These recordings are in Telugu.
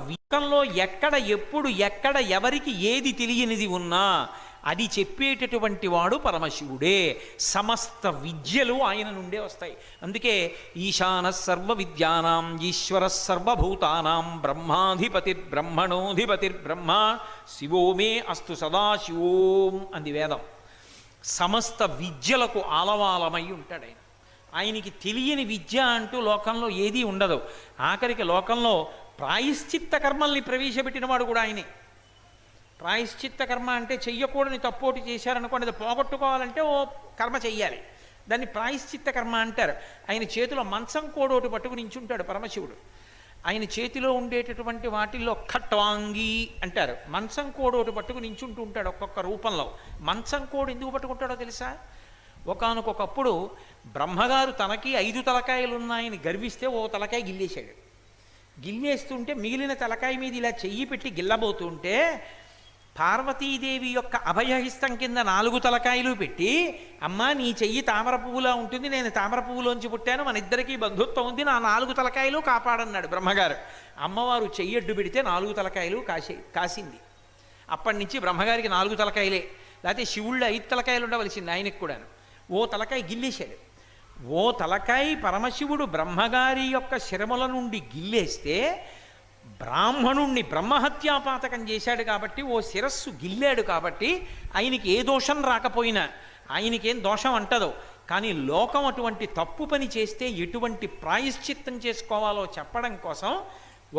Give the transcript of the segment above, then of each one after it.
విశ్వంలో ఎక్కడ ఎప్పుడు ఎక్కడ ఎవరికి ఏది తెలియనిది ఉన్నా అది చెప్పేటటువంటి వాడు పరమశివుడే. సమస్త విద్యలు ఆయన నుండే వస్తాయి. అందుకే ఈశాన సర్వ విద్యానాం ఈశ్వర సర్వభూతానాం బ్రహ్మాధిపతిర్బ్రహ్మణోధిపతిర్బ్రహ్మ శివో మే అస్తు సదాశివోం అంది వేదం. సమస్త విద్యలకు ఆలవాలమై ఉంటాడు ఆయన. ఆయనకి తెలియని విద్య అంటూ లోకంలో ఏదీ ఉండదు. ఆఖరికి లోకంలో ప్రాయశ్చిత్త కర్మల్ని ప్రవేశపెట్టిన వాడు కూడా ఆయనే. ప్రాయశ్చిత్త కర్మ అంటే చెయ్యకూడని తప్పోటి చేశారనుకోండి, అది పోగొట్టుకోవాలంటే ఓ కర్మ చెయ్యాలి, దాన్ని ప్రాయశ్చిత్త కర్మ అంటారు. ఆయన చేతిలో మంచం కోడోటి పట్టుకుని నించుంటాడు పరమశివుడు. ఆయన చేతిలో ఉండేటటువంటి వాటిల్లో ఖట్వాంగి అంటారు. మంచం కోడోటి పట్టుకుని నించుంటూ ఉంటాడు ఒక్కొక్క రూపంలో. మంచం కోడు ఎందుకు పట్టుకుంటాడో తెలుసా? ఒకానొకప్పుడు బ్రహ్మగారు తనకి 5 తలకాయలు ఉన్నాయని గర్విస్తే ఓ తలకాయ గిల్లేశాడు. గిల్లేస్తుంటే మిగిలిన తలకాయ మీద ఇలా చెయ్యి పెట్టి గిల్లబోతుంటే పార్వతీదేవి యొక్క అభయహిస్తం కింద 4 తలకాయలు పెట్టి, అమ్మా నీ చెయ్యి తామర పువ్వులా ఉంటుంది, నేను తామర పువ్వులోంచి పుట్టాను, మన ఇద్దరికీ బంధుత్వం ఉంది, నా 4 తలకాయలు కాపాడన్నాడు బ్రహ్మగారు. అమ్మవారు చెయ్యడ్డు పెడితే 4 తలకాయలు కాసింది. అప్పటి నుంచి బ్రహ్మగారికి 4 తలకాయలే. లేకపోతే శివుళ్ళు 5 తలకాయలు ఉండవలసింది ఆయనకు కూడాను. ఓ తలకాయ గిల్లేశాడు. ఓ తలకాయ పరమశివుడు బ్రహ్మగారి యొక్క శిరముల నుండి గిల్లేస్తే బ్రాహ్మణుణ్ణి బ్రహ్మహత్యాపాతకం చేశాడు కాబట్టి, ఓ శిరస్సు గిల్లాడు కాబట్టి ఆయనకి ఏ దోషం రాకపోయినా ఆయనకేం దోషం అంటదో. కానీ లోకం అటువంటి తప్పు పని చేస్తే ఎటువంటి ప్రాయశ్చిత్తం చేసుకోవాలో చెప్పడం కోసం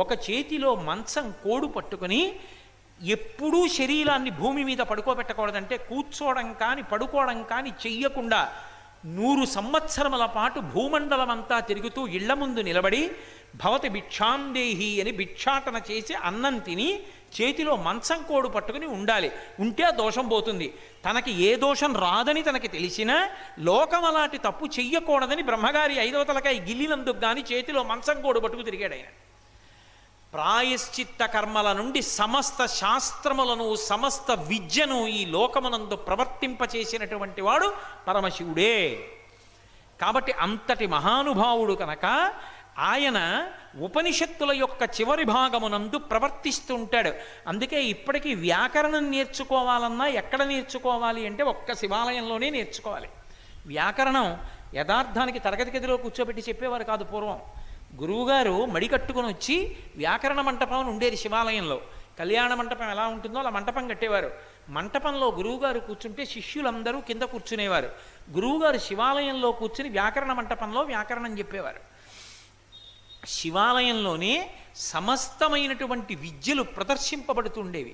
ఒక చేతిలో మంచం కోడు పట్టుకుని ఎప్పుడూ శరీరాన్ని భూమి మీద పడుకోబెట్టకూడదంటే కూర్చోవడం కానీ పడుకోవడం కానీ చెయ్యకుండా 100 సంవత్సరముల పాటు భూమండలం అంతా తిరుగుతూ ఇళ్ల ముందు నిలబడి భవతి భిక్షాందేహి అని భిక్షాటన చేసి అన్నం తిని చేతిలో మంచం కోడు పట్టుకుని ఉండాలి. ఉంటే ఆ దోషం పోతుంది. తనకి ఏ దోషం రాదని తనకి తెలిసినా లోకం అలాంటి తప్పు చెయ్యకూడదని బ్రహ్మగారి 5వ తలకాయ గిల్లినందుకు కానీ చేతిలో మంచం కోడు పట్టుకు తిరిగాడు ఆయన. ప్రాయశ్చిత్త కర్మల నుండి సమస్త శాస్త్రములను సమస్త విద్యను ఈ లోకమునందు ప్రవర్తింపచేసినటువంటి వాడు పరమశివుడే. కాబట్టి అంతటి మహానుభావుడు కనుక ఆయన ఉపనిషత్తుల యొక్క చివరి భాగమునందు ప్రవర్తిస్తూ ఉంటాడు. అందుకే ఇప్పటికీ వ్యాకరణం నేర్చుకోవాలన్నా ఎక్కడ నేర్చుకోవాలి అంటే ఒక్క శివాలయంలోనే నేర్చుకోవాలి. వ్యాకరణం యథార్థానికి తరగతి గదిలో కూర్చోబెట్టి చెప్పేవారు కాదు పూర్వం. గురువుగారు మడి కట్టుకుని వచ్చి వ్యాకరణ మంటపం అని ఉండేది శివాలయంలో. కళ్యాణ మంటపం ఎలా ఉంటుందో అలా మంటపం కట్టేవారు. మంటపంలో గురువుగారు కూర్చుంటే శిష్యులందరూ కింద కూర్చునేవారు. గురువుగారు శివాలయంలో కూర్చుని వ్యాకరణ మంటపంలో వ్యాకరణం చెప్పేవారు. శివాలయంలోనే సమస్తమైనటువంటి విద్యలు ప్రదర్శింపబడుతుండేవి.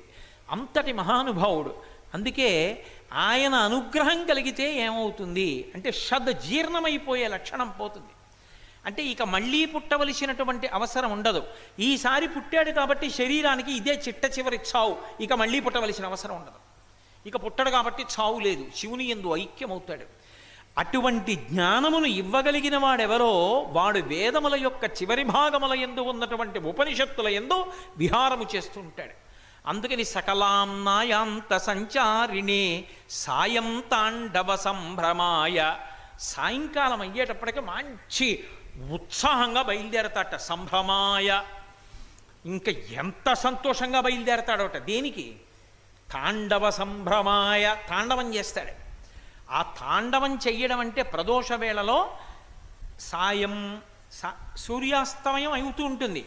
అంతటి మహానుభావుడు. అందుకే ఆయన అనుగ్రహం కలిగితే ఏమవుతుంది అంటే జీర్ణమైపోయే లక్షణం పోతుంది. అంటే ఇక మళ్ళీ పుట్టవలసినటువంటి అవసరం ఉండదు. ఈసారి పుట్టాడు కాబట్టి శరీరానికి ఇదే చిట్ట చివరి చావు, ఇక మళ్ళీ పుట్టవలసిన అవసరం ఉండదు. ఇక పుట్టడు కాబట్టి చావు లేదు, శివుని యందు ఐక్యమవుతాడు. అటువంటి జ్ఞానమును ఇవ్వగలిగిన వాడెవరో వాడు వేదముల యొక్క చివరి భాగముల యందు ఉన్నటువంటి ఉపనిషత్తుల యందు విహారము చేస్తూ ఉంటాడు. అందుకని సకలాంనాయాంత సంచారిణే సాయం తాండవ సంభ్రమాయ. సాయంకాలం అయ్యేటప్పటికీ మంచి ఉత్సాహంగా బయలుదేరతాట. సంభ్రమాయ, ఇంకా ఎంత సంతోషంగా బయలుదేరతాడోట. దేనికి? తాండవ సంభ్రమాయ. తాండవం చేస్తాడు. ఆ తాండవం చెయ్యడం అంటే ప్రదోష వేళలో సాయం సూర్యాస్తమయం అవుతూ ఉంటుంది,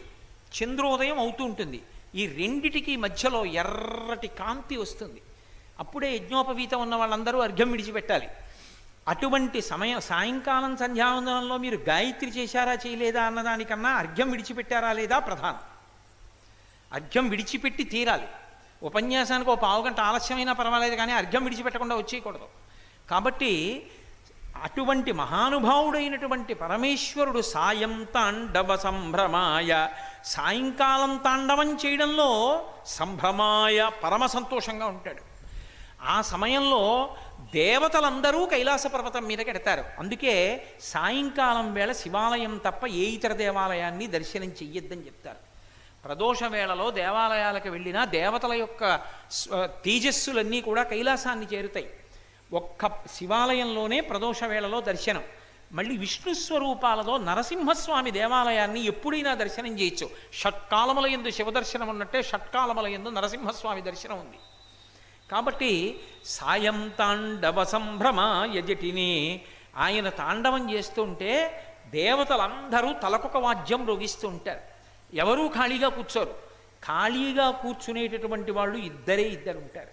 చంద్రోదయం అవుతూ ఉంటుంది. ఈ రెండిటికి మధ్యలో ఎర్రటి కాంతి వస్తుంది. అప్పుడే యజ్ఞోపవీతం ఉన్న వాళ్ళందరూ అర్ఘ్యం విడిచిపెట్టాలి. అటువంటి సాయంకాలం సంధ్యావందనంలో మీరు గాయత్రి చేశారా చేయలేదా అన్నదానికన్నా అర్ఘ్యం విడిచిపెట్టారా లేదా ప్రధానం. అర్ఘ్యం విడిచిపెట్టి తీరాలి. ఉపన్యాసానికి ఒక పావుగంట ఆలస్యమైనా పర్వాలేదు, కానీ అర్ఘ్యం విడిచిపెట్టకుండా వచ్చేయకూడదు. కాబట్టి అటువంటి మహానుభావుడైనటువంటి పరమేశ్వరుడు సాయం తాండవ సంభ్రమాయ, సాయంకాలం తాండవం చేయడంలో సంభ్రమాయ పరమ సంతోషంగా ఉంటాడు. ఆ సమయంలో దేవతలందరూ కైలాస పర్వతం మీదకి ఎడతారు. అందుకే సాయంకాలం వేళ శివాలయం తప్ప ఏ ఇతర దేవాలయాన్ని దర్శనం చెయ్యొద్దని చెప్తారు. ప్రదోష వేళలో దేవాలయాలకు వెళ్ళినా దేవతల యొక్క తేజస్సులన్నీ కూడా కైలాసాన్ని చేరుతాయి. ఒక్క శివాలయంలోనే ప్రదోష వేళలో దర్శనం. మళ్ళీ విష్ణు స్వరూపాలతో నరసింహస్వామి దేవాలయాన్ని ఎప్పుడైనా దర్శనం చేయొచ్చు. షట్కాలముల యందు శివదర్శనం ఉన్నట్టే షట్కాలముల యందు నరసింహస్వామి దర్శనం ఉంది. కాబట్టి సాయం తాండవ సంభ్రమ యజటిని, ఆయన తాండవం చేస్తుంటే దేవతలందరూ తలకొక వాద్యం రోగిస్తూ ఉంటారు. ఎవరూ ఖాళీగా కూర్చోరు. ఖాళీగా కూర్చునేటటువంటి వాళ్ళు ఇద్దరు ఉంటారు.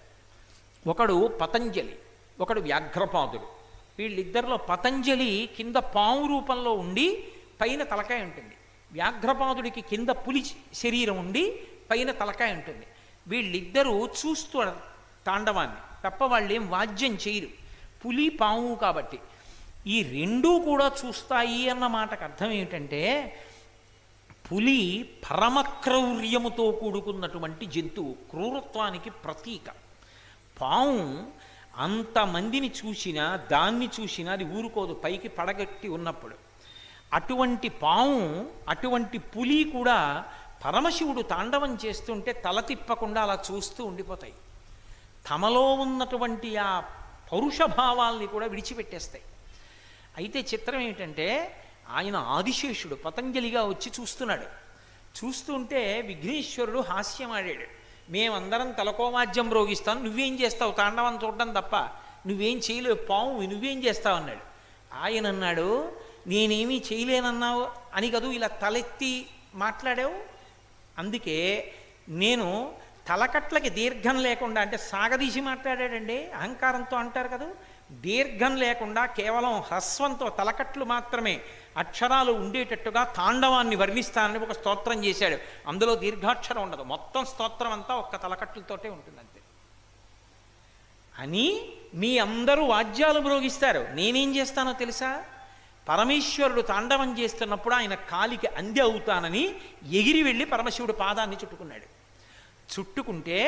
ఒకడు పతంజలి, ఒకడు వ్యాఘ్రపాదుడు. వీళ్ళిద్దరిలో పతంజలి కింద పాము రూపంలో ఉండి పైన తలకాయ ఉంటుంది. వ్యాఘ్రపాదుడికి కింద పులి శరీరం ఉండి పైన తలకాయ ఉంటుంది. వీళ్ళిద్దరూ చూస్తూ తాండవాన్ని తప్ప వాళ్ళేం వాద్యం చేయరు, పులి పాము కాబట్టి. ఈ రెండూ కూడా చూస్తాయి అన్న మాటకు అర్థం ఏమిటంటే, పులి పరమక్రౌర్యముతో కూడుకున్నటువంటి జంతువు, క్రూరత్వానికి ప్రతీక. పాము అంతమందిని చూసినా దాన్ని చూసినా అది ఊరుకోదు పైకి పడగట్టి ఉన్నప్పుడు. అటువంటి పాము, అటువంటి పులి కూడా పరమశివుడు తాండవం చేస్తుంటే తల తిప్పకుండా అలా చూస్తూ ఉండిపోతాయి. తమలో ఉన్నటువంటి ఆ పౌరుషభావాల్ని కూడా విడిచిపెట్టేస్తాయి. అయితే చిత్రం ఏమిటంటే, ఆయన ఆదిశేషుడు పతంజలిగా వచ్చి చూస్తున్నాడు. చూస్తుంటే విఘ్నేశ్వరుడు హాస్యమాడాడు. మేమందరం తలకోవాద్యం రోగిస్తాం, నువ్వేం చేస్తావు, తాండవం చూడడం తప్ప నువ్వేం చేయలేవు, పాము నువ్వేం చేస్తావు అన్నాడు. ఆయన అన్నాడు, నేనేమీ చేయలేనన్నావు అని కదూ ఇలా తలెత్తి మాట్లాడావు, అందుకే నేను తలకట్లకి దీర్ఘం లేకుండా, అంటే సాగదీసి మాట్లాడాడండి, అహంకారంతో అంటారు కదా, దీర్ఘం లేకుండా కేవలం హ్రస్వంతో తలకట్లు మాత్రమే అక్షరాలు ఉండేటట్టుగా తాండవాన్ని వర్ణిస్తానని ఒక స్తోత్రం చేశాడు. అందులో దీర్ఘాక్షరం ఉండదు, మొత్తం స్తోత్రం అంతా ఒక్క తలకట్లతోటే ఉంటుంది అంతే. అని మీ అందరూ వాద్యాలు మ్రోగిస్తారు, నేనేం చేస్తానో తెలుసా, పరమేశ్వరుడు తాండవం చేస్తున్నప్పుడు ఆయన కాలికి అంది అవుతానని ఎగిరి వెళ్ళి పరమశివుడు పాదాన్ని చుట్టుకున్నాడు. చుట్టుకుంటే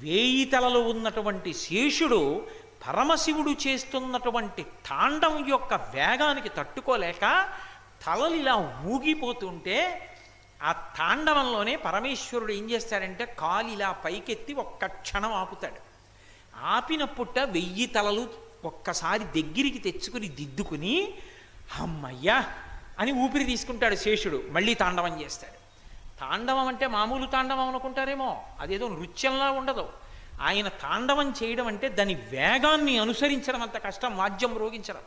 1000 తలలు ఉన్నటువంటి శేషుడు పరమశివుడు చేస్తున్నటువంటి తాండవం యొక్క వేగానికి తట్టుకోలేక తలలు ఇలా ఊగిపోతుంటే, ఆ తాండవంలోనే పరమేశ్వరుడు ఏం చేస్తాడంటే కాలు ఇలా పైకెత్తి ఒక్క క్షణం ఆపుతాడు. ఆపినప్పుట 1000 తలలు ఒక్కసారి దగ్గరికి తెచ్చుకుని దిద్దుకుని అమ్మయ్యా అని ఊపిరి తీసుకుంటాడు శేషుడు. మళ్ళీ తాండవం చేస్తాడు. తాండవం అంటే మామూలు తాండవం అనుకుంటారేమో, అదేదో నృత్యంలా ఉండదు. ఆయన తాండవం చేయడం అంటే దాని వేగాన్ని అనుసరించడం అంత కష్టం. వాద్యం రోగించడం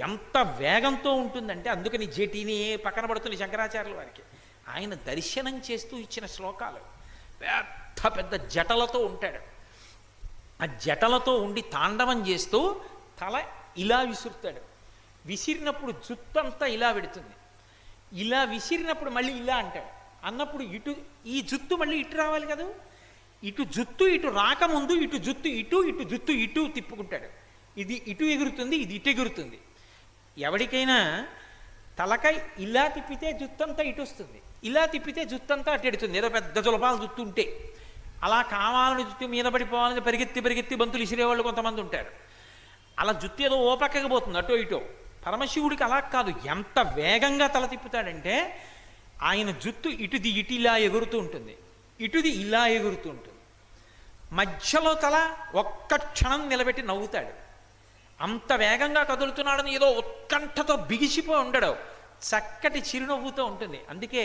ఎంత వేగంతో ఉంటుందంటే, అందుకని జటిని పక్కన పడుతుంది శంకరాచార్యుల వారికి. ఆయన దర్శనం చేస్తూ ఇచ్చిన శ్లోకాలు పెద్ద పెద్ద జటలతో ఉంటాడు. ఆ జటలతో ఉండి తాండవం చేస్తూ తల ఇలా విసురుతాడు. విసిరినప్పుడు జుత్తంతా ఇలా పెడుతుంది, ఇలా విసిరినప్పుడు మళ్ళీ ఇలా అంటాడు. అన్నప్పుడు ఇటు ఈ జుత్తు మళ్ళీ ఇటు రావాలి కదా, ఇటు జుత్తు ఇటు రాకముందు ఇటు జుత్తు ఇటు, ఇటు జుత్తు ఇటు తిప్పుకుంటాడు. ఇది ఇటు ఎగురుతుంది, ఇది ఇటు ఎగురుతుంది. ఎవరికైనా తలకాయ ఇలా తిప్పితే జుత్తంతా ఇటు వస్తుంది, ఇలా తిప్పితే జుత్తంతా అటు ఎడుతుంది. ఏదో పెద్ద జులపాలు జుత్తు ఉంటే అలా కావాలని జుత్తు మీద పడిపోవాలని పరిగెత్తి బంతులు ఇసిరేవాళ్ళు కొంతమంది ఉంటారు. అలా జుత్తు ఏదో ఓ పక్కకి పోతుంది అటో ఇటో. పరమశివుడికి అలా కాదు, ఎంత వేగంగా తల తిప్పుతాడంటే ఆయన జుత్తు ఇటుది ఇటు ఇలా ఎగురుతూ ఉంటుంది, ఇటుది ఇలా ఎగురుతూ ఉంటుంది. మధ్యలో తల ఒక్క క్షణం నిలబెట్టి నవ్వుతాడు. అంత వేగంగా కదులుతున్నాడని ఏదో ఉత్కంఠతో బిగిసిపోయి ఉండడు, చక్కటి చిరునవ్వుతో ఉంటుంది. అందుకే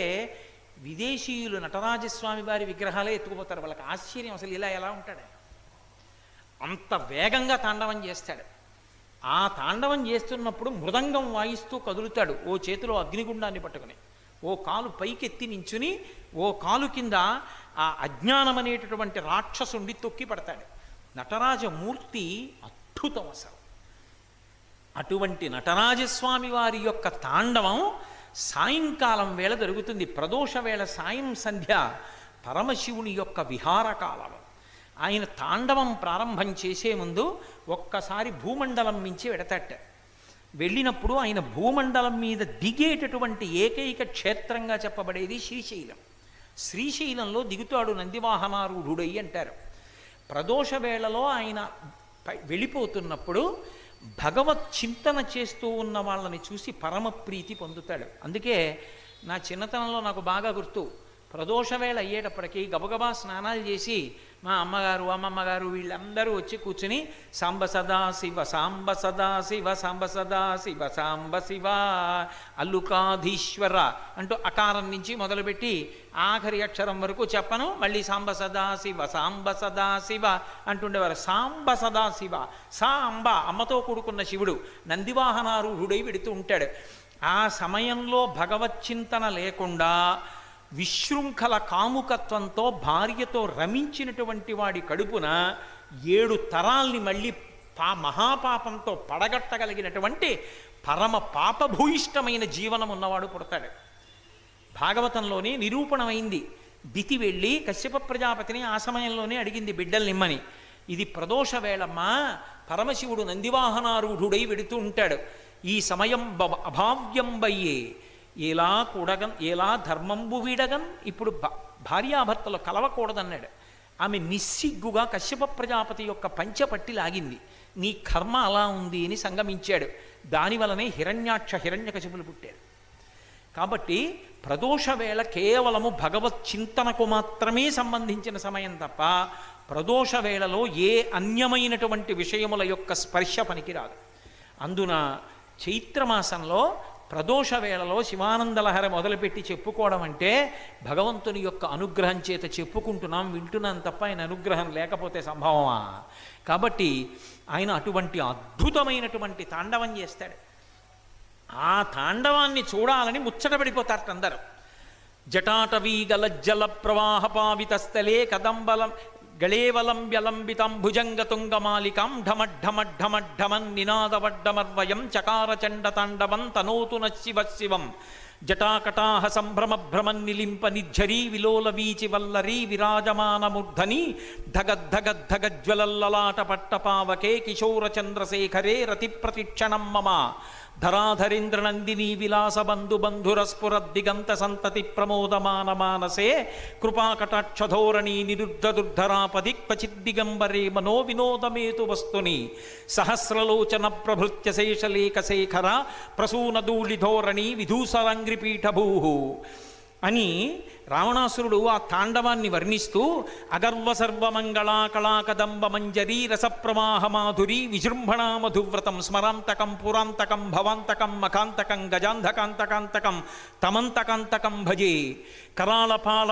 విదేశీయులు నటరాజస్వామి వారి విగ్రహాలే ఎత్తుకుపోతారు. వాళ్ళకి ఆశ్చర్యం, అసలు ఇలా ఎలా ఉంటాడు, అంత వేగంగా తాండవం చేస్తాడు. ఆ తాండవం చేస్తున్నప్పుడు మృదంగం వాయిస్తూ కదులుతాడు, ఓ చేతిలో అగ్నిగుండాన్ని పట్టుకుని, ఓ కాలు పైకెత్తి నించుని, ఓ కాలు కింద ఆ అజ్ఞానం అనేటటువంటి రాక్షసుండి తొక్కి పడతాడు. నటరాజమూర్తి అద్భుతం అసలు. అటువంటి నటరాజస్వామి వారి యొక్క తాండవం సాయంకాలం వేళ జరుగుతుంది. ప్రదోష వేళ సాయం సంధ్య పరమశివుని యొక్క విహారకాలం. ఆయన తాండవం ప్రారంభం చేసే ముందు ఒక్కసారి భూమండలం మించి వెడతట్ట. వెళ్ళినప్పుడు ఆయన భూమండలం మీద దిగేటటువంటి ఏకైక క్షేత్రంగా చెప్పబడేది శ్రీశైలం. శ్రీశైలంలో దిగుతాడు నందివాహనారూఢుడై అంటారు. ప్రదోష వేళలో ఆయన వెళ్ళిపోతున్నప్పుడు భగవత్ చింతన చేస్తూ ఉన్న వాళ్ళని చూసి పరమప్రీతి పొందుతాడు. అందుకే నా చిన్నతనంలో నాకు బాగా గుర్తు, ప్రదోషవేళ అయ్యేటప్పటికీ గబగబా స్నానాలు చేసి మా అమ్మగారు అమ్మమ్మగారు వీళ్ళందరూ వచ్చి కూర్చుని సాంబ సదా శివ సాంబ సదా శివ సాంబ సదా శివ సాంబ శివ అల్లుకాధీశ్వర అంటూ అకారం నుంచి మొదలుపెట్టి ఆఖరి అక్షరం వరకు చెప్పను, మళ్ళీ సాంబ సదా శివ అంటుండేవారు. సాంబ సదా శివ, సా అంబ అమ్మతో కూడుకున్న శివుడు నందివాహనారూఢుడై వెడుతూ ఉంటాడు. ఆ సమయంలో భగవచ్చింతన లేకుండా విశృంఖల కాముకత్వంతో భార్యతో రమించినటువంటి వాడి కడుపున 7 తరాల్ని మళ్ళీ మహాపాపంతో పడగట్టగలిగినటువంటి పరమ పాపభూయిష్టమైన జీవనం ఉన్నవాడు పుడతాడు. భాగవతంలోనే నిరూపణమైంది. దితి వెళ్ళి కశ్యప ప్రజాపతిని ఆ సమయంలోనే అడిగింది బిడ్డల్నిమ్మని. ఇది ప్రదోష వేళమ్మా, పరమశివుడు నందివాహనారూఢుడై వెడుతూ ఉంటాడు. ఈ సమయం అభావ్యంబయ్యే ఎలా కూడగన్ ఎలా ధర్మంబు వీడగన్. ఇప్పుడు భార్యాభర్తలు కలవకూడదన్నాడు. ఆమె నిస్సిగ్గుగా కశ్యప ప్రజాపతి యొక్క పంచపట్టి లాగింది. నీ కర్మ అలా ఉంది అని సంగమించాడు. దానివలనే హిరణ్యకశిపులు పుట్టారు. కాబట్టి ప్రదోష వేళ కేవలము భగవత్ చింతనకు మాత్రమే సంబంధించిన సమయం తప్ప ప్రదోష వేళలో ఏ అన్యమైనటువంటి విషయముల యొక్క స్పర్శ పనికిరాదు. అందున చైత్రమాసంలో ప్రదోష వేళలో శివానందలహరి మొదలుపెట్టి చెప్పుకోవడం అంటే భగవంతుని యొక్క అనుగ్రహం చేత చెప్పుకుంటున్నాం, వింటున్నాం తప్ప ఆయన అనుగ్రహం లేకపోతే సంభవమా? కాబట్టి ఆయన అటువంటి అద్భుతమైనటువంటి తాండవం చేస్తాడు. ఆ తాండవాన్ని చూడాలని ముచ్చటపడిపోతారట అందరూ. జటాటవీ గలజ్జల ప్రవాహ పావితస్థలే కదంబలం గళేవలంబ్యలంబితం భుజంగతుంగమాలికాం ఢమఢమఢమఢమన్ నినాదవడ్డమర్వయం చకారచండ తాండవం తనోతు నశివ శివం జటాకటాహ సంభ్రమ భ్రమన్నిలింప నిర్ఝరీ విలోల వీచి వల్లరీ విరాజమానమూర్ధని ధగద్ధగద్ధగజ్వలల్లలాట పట్టపావకే కిశోర చంద్రశేఖరే రతి ప్రతిక్షణం మమ ధరాధరేంద్రనందినీ విలాసబంధు బంధురస్ఫురద్దిగంత సంతతి ప్రమోదమాన మానసే కృపాకటాక్షధోరణీ నిరుద్ధదుర్ధరాపది క్వచిద్దిగంబరే మనో వినోదమేతు వస్తుని సహస్రలోచన ప్రభృత్య శేషలేఖశేఖర ప్రసూనధూళిధోరణీ విధూసరంగ్రిపీఠభూ అని రావణాసురుడు ఆ తాండవాన్ని వర్ణిస్తూ అగర్వ సర్వమంగళా కళాకదంబ మంజరీ రసప్రవాహ మాధురీ విజృంభణా మధువ్రతం స్మరాంతకం పురాంతకం భవాంతకం మఖాంతకం గజాంధకాంతకాంతకం తమంతకాంతకం భజే కరాళపాల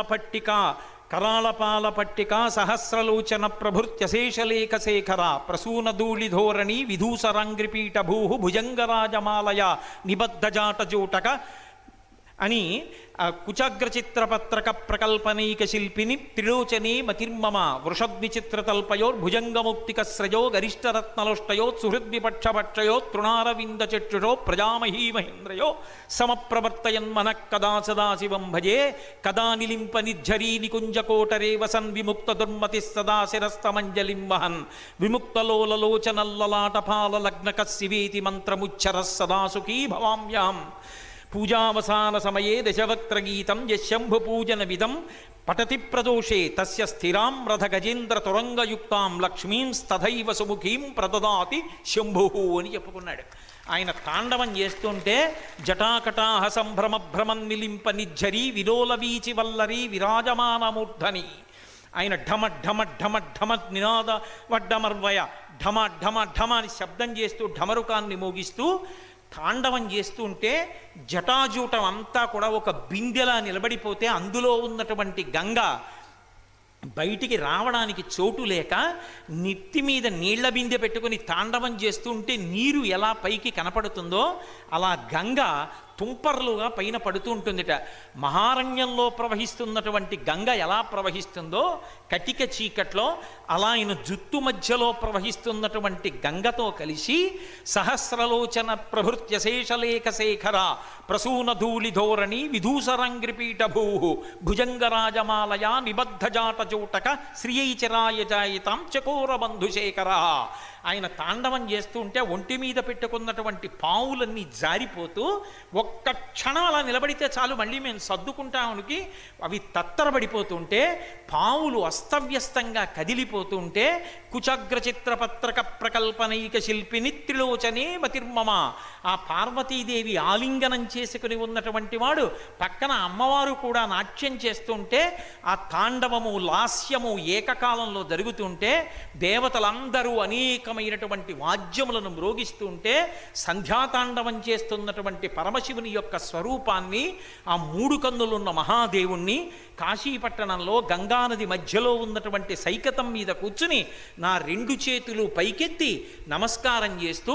పట్టిక సహస్రలోచన ప్రభృత్యశేషలేఖశేఖర ప్రసూనధూళిధోరణి విధూసరాంగ్రిపీఠభూ భుజంగరాజమాలయ నిబద్ధజాటజూటక అని కుచాగ్రచిత్రపత్రక ప్రకల్పనైక శిల్పిని త్రిలోచనే మతిర్మమ వృషద్విచిత్రతల్పయోర్భుజంగముక్తికశ్రయో గరిష్టరత్నలోష్టయోత్సుహృద్విపక్షపక్షయో తృణారవిందచక్షుషో ప్రజామహీ మహేంద్రయో సమప్రవర్తయన్మనః కదా సదాశివం భజే కదా నిలింప నిర్ఝరీ నికుంజకోటరే వసన్ విముక్త దుర్మతి సదా శిరస్తమంజలిం వహన్ విముక్తలోలలోచనల్లలాటపాల లగ్నకశివేతి మంత్రముచ్చర సదా సుఖీ భవామ్యాం పూజావసాన సమయే దశవక్త్రగీతం యశంభుపూజన విధం పఠతి ప్రదోషే తస్య స్థిరాం రథ గజేంద్ర తురంగయుక్తాం లక్ష్మీం స్తథైవ సుముఖీం ప్రదదాతి శంభు అని చెప్పుకున్నాడు. ఆయన తాండవం చేస్తుంటే జటాకటాహ సంభ్రమ భ్రమన్ నిలింప నిర్ఝరీ విలోల వీచి వల్లరీ విరాజమానమూర్ధని ఆయన ఢమ ఢమ ఢమ ఢమ నినాద వడ్డమర్వయ ఢమ ఢమ ఢమ అని శబ్దం చేస్తూ ఢమరుకాన్ని మోగిస్తూ తాండవం చేస్తుంటే జటాజూటం అంతా కూడా ఒక బిందెలా నిలబడిపోతే అందులో ఉన్నటువంటి గంగ బయటికి రావడానికి చోటు లేక నెత్తి మీద నీళ్ల బిందె పెట్టుకుని తాండవం చేస్తుంటే నీరు ఎలా పైకి కనపడుతుందో అలా గంగ తుంపర్లుగా పైన పడుతూ ఉంటుందిట. మహారణ్యంలో ప్రవహిస్తున్నటువంటి గంగ ఎలా ప్రవహిస్తుందో కటిక చీకట్లో అలా ఆయన జుత్తు మధ్యలో ప్రవహిస్తున్నటువంటి గంగతో కలిసి సహస్రలోచన ప్రభృత్యశేషలేఖశేఖర ప్రసూనధూళిధోరణి విధూసరంగ్రిపీఠభూ భుజంగరాజమాలయ నిబద్ధజాటజూటక శ్రియైచరాయజాయితాం చకోరబంధుశేఖర. ఆయన తాండవం చేస్తూ ఉంటే ఒంటి మీద పెట్టుకున్నటువంటి పావులన్నీ జారిపోతూ ఒక్క క్షణం అలా నిలబడితే చాలు, మళ్ళీ మేము సర్దుకుంటామనికి అవి తత్తరబడిపోతుంటే, పావులు అస్తవ్యస్తంగా కదిలిపోతుంటే, కుచగ్ర చిత్రపత్రక ప్రకల్పనైక శిల్పిని త్రిలోచనే మతిర్మమ, ఆ పార్వతీదేవి ఆలింగనం చేసుకుని ఉన్నటువంటి వాడు పక్కన అమ్మవారు కూడా నాట్యం చేస్తుంటే, ఆ తాండవము లాస్యము ఏకకాలంలో జరుగుతుంటే, దేవతలందరూ అనేకమైనటువంటి వాద్యములను మ్రోగిస్తుంటే, సంధ్యాతాండవం చేస్తున్నటువంటి పరమశివుని యొక్క స్వరూపాన్ని, ఆ మూడు కన్నులున్న మహాదేవుణ్ణి కాశీపట్టణంలో గంగానది మధ్యలో ఉన్నటువంటి సైకతం మీద కూర్చుని నా రెండు చేతులు పైకెత్తి నమస్కారం చేస్తూ,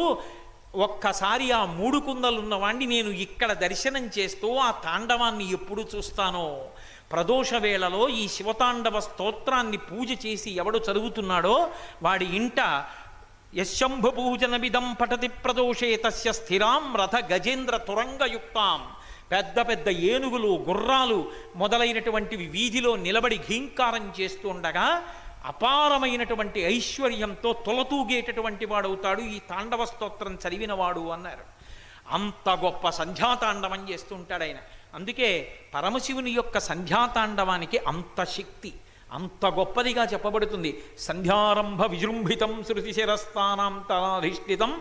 ఒక్కసారి ఆ మూడు కుందలున్నవాణ్ణి నేను ఇక్కడ దర్శనం చేస్తూ ఆ తాండవాన్ని ఎప్పుడు చూస్తానో, ప్రదోష వేళలో ఈ శివతాండవ స్తోత్రాన్ని పూజ చేసి ఎవడు చదువుతున్నాడో వాడి ఇంట యశంభు పూజనమిదం పఠతి ప్రదోషే తస్య స్థిరాం రథ గజేంద్ర తురంగయుక్తాం, పెద్ద పెద్ద ఏనుగులు గుర్రాలు మొదలైనటువంటివి వీధిలో నిలబడి ఘీంకారం చేస్తూ ఉండగా అపారమైనటువంటి ఐశ్వర్యంతో తొలతూగేటటువంటి వాడవుతాడు ఈ తాండవ స్తోత్రం చదివినవాడు అన్నారు. అంత గొప్ప సంధ్యాతాండవం చేస్తుంటాడు ఆయన. అందుకే పరమశివుని యొక్క సంధ్యాతాండవానికి అంత శక్తి, అంత గొప్పదిగా చెప్పబడుతుంది. సంధ్యారంభ విజృంభితం శృతిశిరస్థానాంతరాధిష్ఠితం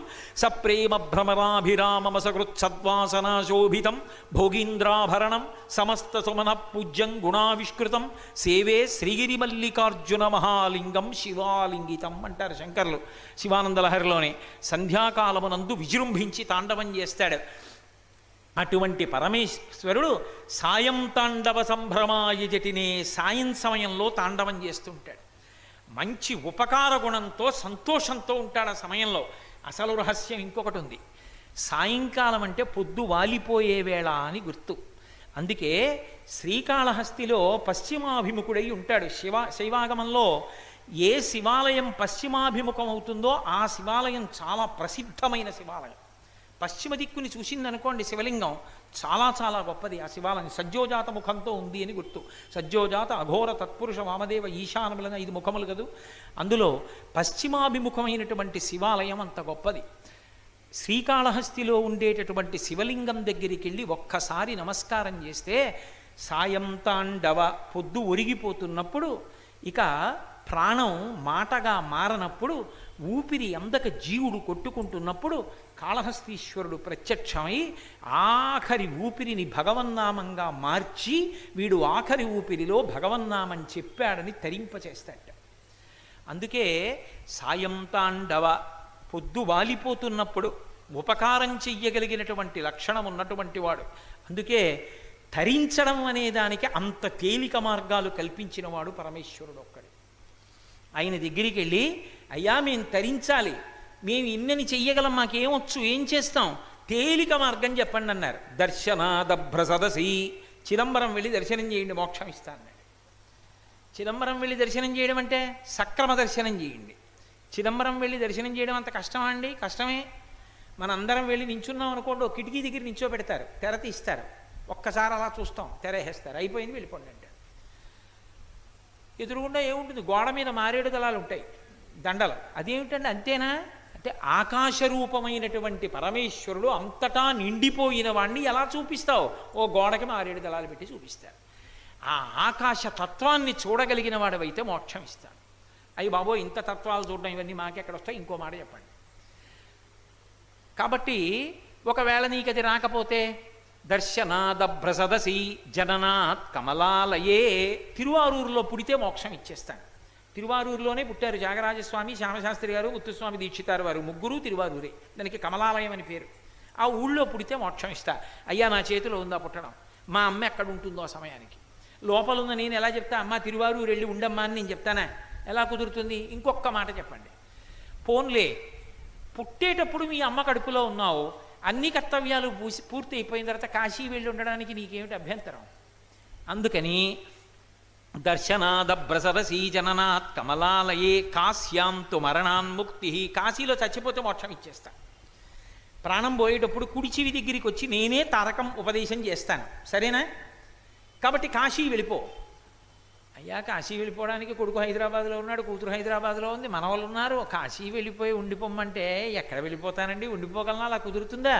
సప్రేమ భ్రమరాభిరామమసకృత్సద్వాసనాశోభితం భోగీంద్రాభరణం సమస్త సుమన పూజ్యం గుణావిష్కృతం సేవే శ్రీగిరి మల్లికార్జున మహాలింగం శివాలింగితం అంటారు శంకర్లు శివానందలహరిలోనే. సంధ్యాకాలమునందు విజృంభించి తాండవం చేస్తాడు. అటువంటి పరమేశ్వరుడు సాయం తాండవ సంభ్రమాయ జటినే, సాయం సమయంలో తాండవం చేస్తుంటాడు. మంచి ఉపకార గుణంతో సంతోషంతో ఉంటాడు ఆ సమయంలో. అసలు రహస్యం ఇంకొకటి ఉంది. సాయంకాలం అంటే పొద్దు వాలిపోయే వేళ అని గుర్తు. అందుకే శ్రీకాళహస్తిలో పశ్చిమాభిముఖుడై ఉంటాడు. శైవాగమంలో ఏ శివాలయం పశ్చిమాభిముఖం అవుతుందో ఆ శివాలయం చాలా ప్రసిద్ధమైన శివాలయం. పశ్చిమ దిక్కుని చూసిందనుకోండి శివలింగం, చాలా చాలా గొప్పది ఆ శివాలయం. సజ్జోజాత ముఖంతో ఉంది అని గుర్తు. సజ్జోజాత అఘోర తత్పురుష వామదేవ ఈశానములన 5 ముఖములు కదూ. అందులో పశ్చిమాభిముఖమైనటువంటి శివాలయం అంత గొప్పది. శ్రీకాళహస్తిలో ఉండేటటువంటి శివలింగం దగ్గరికి వెళ్ళి ఒక్కసారి నమస్కారం చేస్తే, సాయం తాండవ పొద్దు ఒరిగిపోతున్నప్పుడు, ఇక ప్రాణం మాటగా మారనప్పుడు, ఊపిరి అందక జీవుడు కొట్టుకుంటున్నప్పుడు కాళహస్తీశ్వరుడు ప్రత్యక్షమై ఆఖరి ఊపిరిని భగవన్నామంగా మార్చి, వీడు ఆఖరి ఊపిరిలో భగవన్నామం చెప్పాడని తరింపచేస్తాడట. అందుకే సాయం తాండవ పొద్దు వాలిపోతున్నప్పుడు ఉపకారం చెయ్యగలిగినటువంటి లక్షణం ఉన్నటువంటి వాడు. అందుకే తరించడం అనే దానికి అంత తేలిక మార్గాలు కల్పించినవాడు పరమేశ్వరుడు ఒక్కడు. ఆయన దగ్గరికి వెళ్ళి, అయ్యా మేము తరించాలి, మేము ఇన్నని చెయ్యగలం, మాకేమొచ్చు, ఏం చేస్తాం, తేలిక మార్గం చెప్పండి అన్నారు. దర్శనాదభ్ర సదసి, చిదంబరం వెళ్ళి దర్శనం చేయండి మోక్షం ఇస్తాను. చిదంబరం వెళ్ళి దర్శనం చేయడం అంటే సక్రమ దర్శనం చేయండి. చిదంబరం వెళ్ళి దర్శనం చేయడం అంత కష్టమా అండి? కష్టమే. మనందరం వెళ్ళి నించున్నాం అనుకోండి, ఒక కిటికీ దగ్గర నించోబెడతారు, తెర తీస్తారు, ఒక్కసారి అలా చూస్తాం, తెరేసేస్తారు, అయిపోయింది వెళ్ళిపోండి అంటారు. ఎదురుగుండా ఏముంటుంది, గోడ మీద మారేడు దళాలు ఉంటాయి, దండలు. అదేమిటండి అంతేనా అంటే, ఆకాశరూపమైనటువంటి పరమేశ్వరుడు అంతటా నిండిపోయిన వాడిని ఎలా చూపిస్తావు? ఓ గోడకి మారేడు దళాలు పెట్టి చూపిస్తారు. ఆ ఆకాశ తత్వాన్ని చూడగలిగిన వాడవైతే మోక్షం ఇస్తాడు. అయ్యి బాబో ఇంత తత్వాలు చూడడం ఇవన్నీ మాకెక్కడ వస్తాయి? ఇంకో మాట చెప్పండి. కాబట్టి ఒకవేళ నీకు అది రాకపోతే, దర్శనాదభ్ర సదసి జననాత్ కమలాలయే, తిరువారూరులో పుడితే మోక్షం ఇచ్చేస్తాను. తిరువారూరులోనే పుట్టారు త్యాగరాజస్వామి, శ్యామశాస్త్రి గారు, ముత్తుస్వామి దీక్షితారు వారు, ముగ్గురు తిరువారూరే. దానికి కమలాలయం అని పేరు. ఆ ఊళ్ళో పుడితే మోక్షం ఇస్తా. అయ్యా నా చేతిలో ఉందా పుట్టడం, మా అమ్మ ఎక్కడ ఉంటుందో ఆ సమయానికి, లోపల ఉన్న నేను ఎలా చెప్తా? అమ్మ తిరువారూరు వెళ్ళి ఉండమ్మా అని నేను చెప్తానా? ఎలా కుదురుతుంది? ఇంకొక మాట చెప్పండి. పోన్లే, పుట్టేటప్పుడు మీ అమ్మ కడుపులో ఉన్నావు, అన్ని కర్తవ్యాలు పూర్తి అయిపోయిన తర్వాత కాశీ వెళ్ళి ఉండడానికి నీకేమిటి అభ్యంతరం? అందుకని దర్శనాదభ్రసరసీ జననాత్ కమలాలయే కాశ్యాంతు మరణాన్ముక్తి, కాశీలో చచ్చిపోతే మోక్షం ఇచ్చేస్తా. ప్రాణం పోయేటప్పుడు కుడి చెవి దగ్గరికి వచ్చి నేనే తారకం ఉపదేశం చేస్తాను, సరేనా? కాబట్టి కాశీ వెళ్ళిపో. అయ్యా కాశీ వెళ్ళిపోవడానికి కొడుకు హైదరాబాద్లో ఉన్నాడు, కూతురు హైదరాబాద్లో ఉంది, మనవాళ్ళు ఉన్నారు, కాశీ వెళ్ళిపోయి ఉండిపోమ్మంటే ఎక్కడ వెళ్ళిపోతానండి? ఉండిపోగలనా? అలా కుదురుతుందా?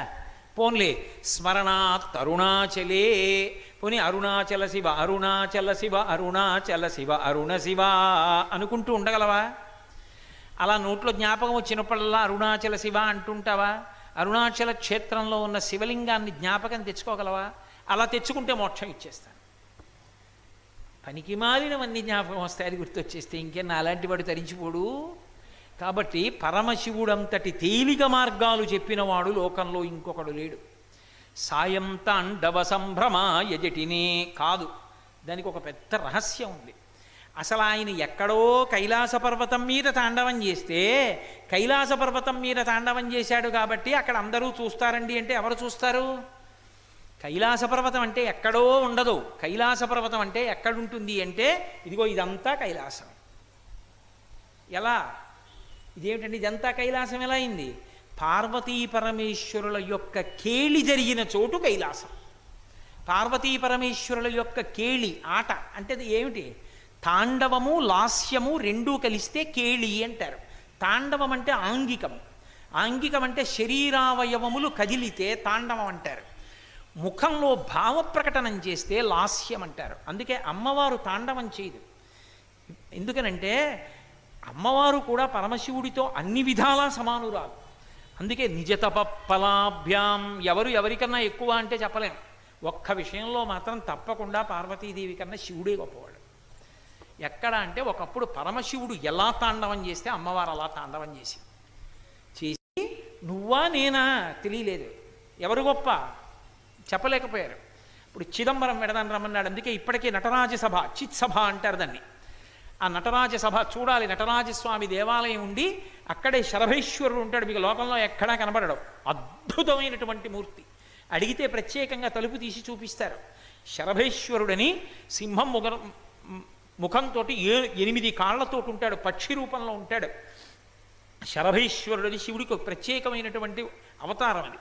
పోన్లే స్మరణాత్ అరుణాచలే, పోనీ అరుణాచల శివ అరుణాచల శివ అరుణాచల శివ అరుణ శివ అనుకుంటూ ఉండగలవా? అలా నోట్లో జ్ఞాపకం వచ్చినప్పుడల్లా అరుణాచల శివ అంటుంటావా? అరుణాచల క్షేత్రంలో ఉన్న శివలింగాన్ని జ్ఞాపకం తెచ్చుకోగలవా? అలా తెచ్చుకుంటే మోక్షం ఇచ్చేస్తాను. పనికి మాలినవన్నీ జ్ఞాపకం వస్తాయి, అది గుర్తొచ్చేస్తే ఇంకే నాలాంటి వాడు తరించిపోడు. కాబట్టి పరమశివుడంతటి తేలిక మార్గాలు చెప్పినవాడు లోకంలో ఇంకొకడు లేడు. సాయం తాండవ సంభ్రమ యజటినే కాదు, దానికి ఒక పెద్ద రహస్యం ఉంది. అసలు ఆయన ఎక్కడో కైలాస పర్వతం మీద తాండవం చేస్తే, కైలాస పర్వతం మీద తాండవం చేశాడు కాబట్టి అక్కడ అందరూ చూస్తారండి అంటే ఎవరు చూస్తారు? కైలాస పర్వతం అంటే ఎక్కడో ఉండదు. కైలాస పర్వతం అంటే ఎక్కడుంటుంది అంటే ఇదిగో ఇదంతా కైలాసం. ఎలా? ఇదేమిటండి ఇదంతా కైలాసం ఎలా అయింది? పార్వతీ పరమేశ్వరుల యొక్క కేళి జరిగిన చోటు కైలాసం. పార్వతీ పరమేశ్వరుల యొక్క కేళి ఆట అంటే అది ఏమిటి? తాండవము లాస్యము రెండూ కలిస్తే కేళి అంటారు. తాండవం అంటే ఆంగికం, ఆంగికం అంటే శరీరావయవములు కదిలితే తాండవం అంటారు. ముఖంలో భావ ప్రకటనం చేస్తే లాస్యం అంటారు. అందుకే అమ్మవారు తాండవం చేయదు. ఎందుకనంటే అమ్మవారు కూడా పరమశివుడితో అన్ని విధాలా సమానురాలు. అందుకే నిజతప ఫలాభ్యాం, ఎవరు ఎవరికన్నా ఎక్కువ అంటే చెప్పలేం. ఒక్క విషయంలో మాత్రం తప్పకుండా పార్వతీదేవి కన్నా శివుడే గొప్పవాడు. ఎక్కడ అంటే ఒకప్పుడు పరమశివుడు ఎలా తాండవం చేస్తే అమ్మవారు అలా తాండవం చేసి నువ్వా నేనా తెలియలేదు, ఎవరు గొప్ప చెప్పలేకపోయారు. ఇప్పుడు చిదంబరం వెడదాన్ని రమ్మన్నాడు. అందుకే ఇప్పటికే నటరాజ సభ, చిత్ సభ అంటారు దాన్ని. ఆ నటరాజ సభ చూడాలి. నటరాజస్వామి దేవాలయం ఉండి అక్కడే శరభేశ్వరుడు ఉంటాడు, మీకు లోకంలో ఎక్కడా కనబడడం. అద్భుతమైనటువంటి మూర్తి. అడిగితే ప్రత్యేకంగా తలుపు తీసి చూపిస్తారు. శరభేశ్వరుడని సింహం ముఖంతో 8 కాళ్లతో ఉంటాడు, పక్షి రూపంలో ఉంటాడు. శరభేశ్వరుడని శివుడికి ఒక ప్రత్యేకమైనటువంటి అవతారం అది.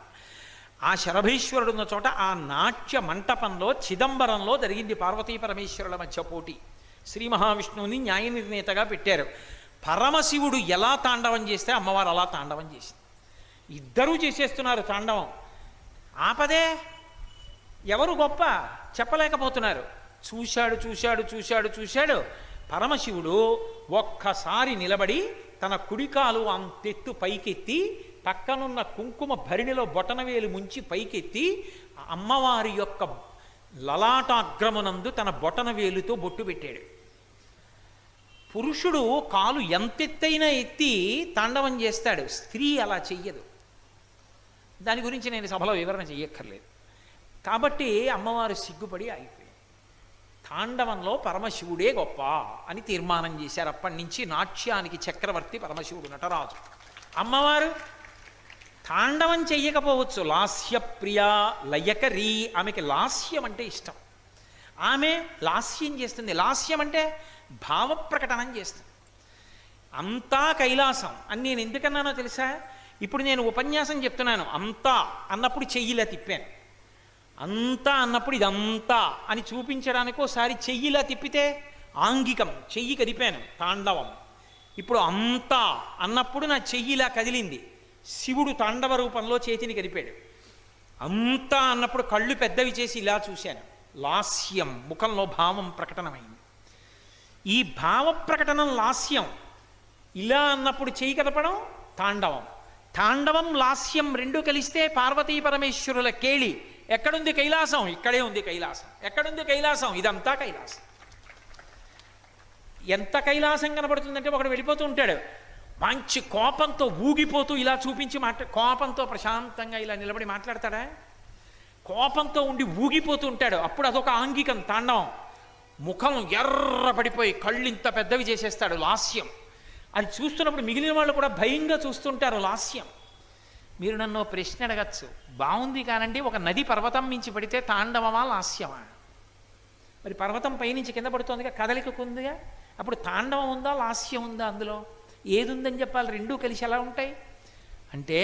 ఆ శరభేశ్వరుడు ఉన్న చోట ఆ నాట్య మంటపంలో చిదంబరంలో జరిగింది పార్వతీ పరమేశ్వరుల మధ్య పోటీ. శ్రీ మహావిష్ణువుని న్యాయ నిర్ణేతగా పెట్టారు. పరమశివుడు ఎలా తాండవం చేస్తే అమ్మవారు అలా తాండవం చేసింది. ఇద్దరూ చేసేస్తున్నారు తాండవం. ఆపదే ఎవరు గొప్ప చెప్పలేకపోతున్నారు. చూశాడు పరమశివుడు ఒక్కసారి నిలబడి తన కుడికాలు అంతెత్తు పైకెత్తి పక్కనున్న కుంకుమ భరిణిలో బొటనవేలు ముంచి పైకెత్తి అమ్మవారి యొక్క లలాటాగ్రమునందు తన బొటనవేలుతో బొట్టు పెట్టాడు. పురుషుడు కాలు ఎంతెత్తైనా ఎత్తి తాండవం చేస్తాడు, స్త్రీ అలా చెయ్యదు. దాని గురించి నేను సభలో వివరణ చెయ్యక్కర్లేదు. కాబట్టి అమ్మవారు సిగ్గుపడి ఆగిపోయింది. తాండవంలో పరమశివుడే గొప్ప అని తీర్మానం చేశారు. అప్పటి నుంచి నాట్యానికి చక్రవర్తి పరమశివుడు నటరాజు. అమ్మవారు తాండవం చెయ్యకపోవచ్చు, లాస్యప్రియ లయకరీ, ఆమెకి లాస్యం అంటే ఇష్టం. ఆమె లాస్యం చేస్తుంది. లాస్యం అంటే భావ ప్రకటనం చేస్తుంది. అంతా కైలాసం అని నేను ఎందుకన్నానో తెలుసా? ఇప్పుడు నేను ఉపన్యాసం చెప్తున్నాను. అంతా అన్నప్పుడు చెయ్యిలా తిప్పాను, అంతా అన్నప్పుడు ఇదంతా అని చూపించడానికి ఒకసారి చెయ్యిలా తిప్పితే ఆంగికం, చెయ్యి కదిపాను, తాండవం. ఇప్పుడు అంతా అన్నప్పుడు నా చెయ్యిలా కదిలింది, శివుడు తాండవ రూపంలో చేతిని కదిపాడు. అంతా అన్నప్పుడు కళ్ళు పెద్దవి చేసి ఇలా చూశాను, లాస్యం, ముఖంలో భావం ప్రకటనమైంది. ఈ భావ ప్రకటనం లాస్యం. ఇలా అన్నప్పుడు చెయ్యి కదపడం తాండవం. తాండవం లాస్యం రెండు కలిస్తే పార్వతీ పరమేశ్వరుల కేళి. ఎక్కడుంది కైలాసం? ఇక్కడే ఉంది కైలాసం. ఎక్కడుంది కైలాసం? ఇదంతా కైలాసం. ఎంత కైలాసం కనబడుతుందంటే ఒకడు వెళ్ళిపోతూ ఉంటాడు, మంచి కోపంతో ఊగిపోతూ ఇలా చూపించి కోపంతో ప్రశాంతంగా ఇలా నిలబడి మాట్లాడతాడా? కోపంతో ఉండి ఊగిపోతూ ఉంటాడు, అప్పుడు అదొక ఆంగికం తాండవం. ముఖం ఎర్రపడిపోయి కళ్ళింత పెద్దవి చేసేస్తాడు, లాస్యం. అది చూస్తున్నప్పుడు మిగిలిన వాళ్ళు కూడా భయంగా చూస్తుంటారు, లాస్యం. మీరు నన్ను ప్రశ్న అడగచ్చు, బాగుంది కానండి, ఒక నది పర్వతం మించి పడితే తాండవమా లాస్యమా? మరి పర్వతం పైనుంచి కింద పడుతోందిగా, కదలిక ఉందిగా, అప్పుడు తాండవం ఉందా లాస్యం ఉందా? అందులో ఏది ఉందని చెప్పాలి? రెండూ కలిసి ఎలా ఉంటాయి అంటే,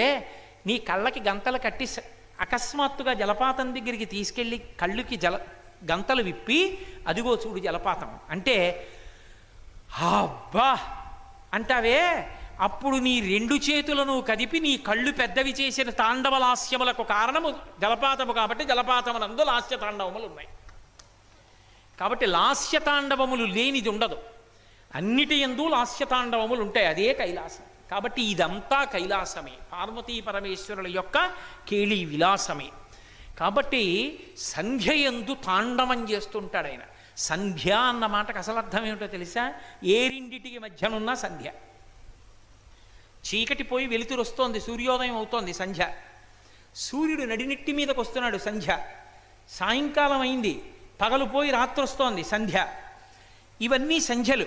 నీ కళ్ళకి గంతలు కట్టి అకస్మాత్తుగా జలపాతం దగ్గరికి తీసుకెళ్ళి కళ్ళుకి గంతలు విప్పి అదిగో చూడు జలపాతం అంటే, అబ్బా అంటావే, అప్పుడు నీ రెండు చేతులను కదిపి నీ కళ్ళు పెద్దవి చేసిన తాండవలాస్యములకు కారణము జలపాతము కాబట్టి జలపాతమునందు లాస్య తాండవములు ఉన్నాయి. కాబట్టి లాస్య తాండవములు లేనిది ఉండదు, అన్నిటి యందు లాస్య తాండవములు ఉంటాయి. అదే కైలాసం. కాబట్టి ఇదంతా కైలాసమే, పార్వతీ పరమేశ్వరుల యొక్క కేళీ విలాసమే. కాబట్టి సంధ్య యందు తాండవం చేస్తుంటాడు ఆయన. సంధ్య అన్న మాటకు అసలు అర్థం ఏమిటో తెలుసా? ఏ రెండిటికి మధ్యనున్న సంధ్య. చీకటి పోయి వెలుతురు వస్తోంది, సూర్యోదయం అవుతోంది, సంధ్య. సూర్యుడు నడినెట్టి మీదకి వస్తున్నాడు, సంధ్య. సాయంకాలం అయింది, పగలు పోయి రాత్రి వస్తోంది, సంధ్య. ఇవన్నీ సంధ్యలు.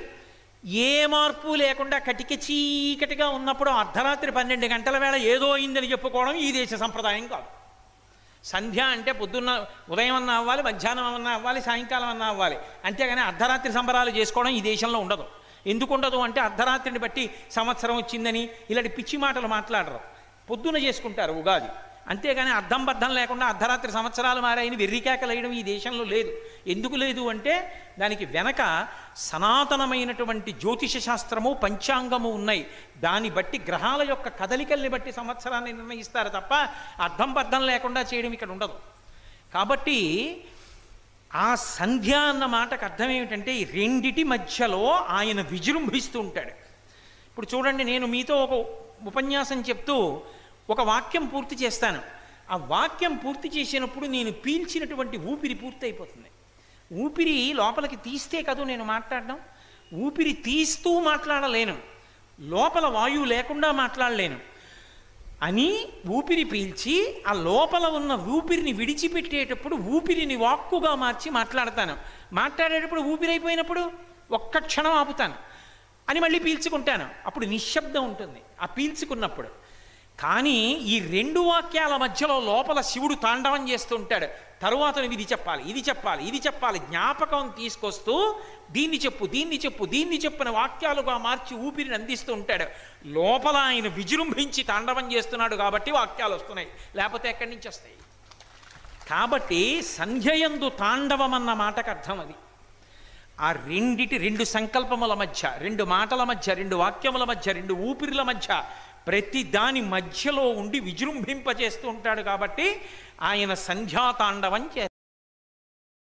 ఏ మార్పు లేకుండా కటిక చీకటిగా ఉన్నప్పుడు అర్ధరాత్రి 12 గంటల వేళ ఏదో అయిందని చెప్పుకోవడం ఈ దేశ సంప్రదాయం కాదు. సంధ్య అంటే పొద్దున్న ఉదయం అన్నా అవ్వాలి, మధ్యాహ్నం అన్నా అవ్వాలి, సాయంకాలం అన్నా అవ్వాలి. అంతేగాని అర్ధరాత్రి సంబరాలు చేసుకోవడం ఈ దేశంలో ఉండదు. ఎందుకు ఉండదు అంటే అర్ధరాత్రిని బట్టి సంవత్సరం వచ్చిందని ఇలాంటి పిచ్చి మాటలు మాట్లాడరు. పొద్దున చేసుకుంటారు ఉగాది, అంతేగాని అర్థం బద్ధం లేకుండా అర్ధరాత్రి సంవత్సరాలు మారాయని వెర్రికేకలు వేయడం ఈ దేశంలో లేదు. ఎందుకు లేదు అంటే దానికి వెనక సనాతనమైనటువంటి జ్యోతిష శాస్త్రము, పంచాంగము ఉన్నాయి. దాన్ని బట్టి గ్రహాల యొక్క కదలికల్ని బట్టి సంవత్సరాన్ని నిర్ణయిస్తారు తప్ప అర్థం బద్ధం లేకుండా చేయడం ఇక్కడ ఉండదు. కాబట్టి ఆ సంధ్య అన్న మాటకు అర్థం ఏమిటంటే ఈ రెండిటి మధ్యలో ఆయన విజృంభిస్తూ ఉంటాడు. ఇప్పుడు చూడండి, నేను మీతో ఒక ఉపన్యాసం చెప్తూ ఒక వాక్యం పూర్తి చేస్తాను. ఆ వాక్యం పూర్తి చేసినప్పుడు నేను పీల్చినటువంటి ఊపిరి పూర్తి అయిపోతుంది. ఊపిరి లోపలికి తీస్తే కదా నేను మాట్లాడడం. ఊపిరి తీస్తూ మాట్లాడలేను, లోపల వాయువు లేకుండా మాట్లాడలేను అని ఊపిరి పీల్చి ఆ లోపల ఉన్న ఊపిరిని విడిచిపెట్టేటప్పుడు ఊపిరిని వాక్కుగా మార్చి మాట్లాడతాను. మాట్లాడేటప్పుడు ఊపిరి అయిపోయినప్పుడు ఒక్క క్షణం ఆపుతాను అని మళ్ళీ పీల్చుకుంటాను. అప్పుడు నిశ్శబ్దం ఉంటుంది ఆ పీల్చుకున్నప్పుడు. కానీ ఈ రెండు వాక్యాల మధ్యలో లోపల శివుడు తాండవం చేస్తూ ఉంటాడు. తరువాత ఇది చెప్పాలి, ఇది చెప్పాలి, ఇది చెప్పాలి, జ్ఞాపకం తీసుకొస్తూ దీన్ని చెప్పు, దీన్ని చెప్పు, దీన్ని చెప్పిన వాక్యాలుగా మార్చి ఊపిరిని అందిస్తూ ఉంటాడు. లోపల ఆయన విజృంభించి తాండవం చేస్తున్నాడు కాబట్టి వాక్యాలు వస్తున్నాయి, లేకపోతే ఎక్కడి నుంచి వస్తాయి? కాబట్టి సంధ్యయందు తాండవం అన్న మాటకు అర్థం అది. ఆ రెండు సంకల్పముల మధ్య, రెండు మాటల మధ్య, రెండు వాక్యముల మధ్య, రెండు ఊపిరిల మధ్య, ప్రతి దాని మధ్యలో ఉండి విజృంభింపచేస్తూ ఉంటాడు కాబట్టి ఆయన సంధ్యాతాండవం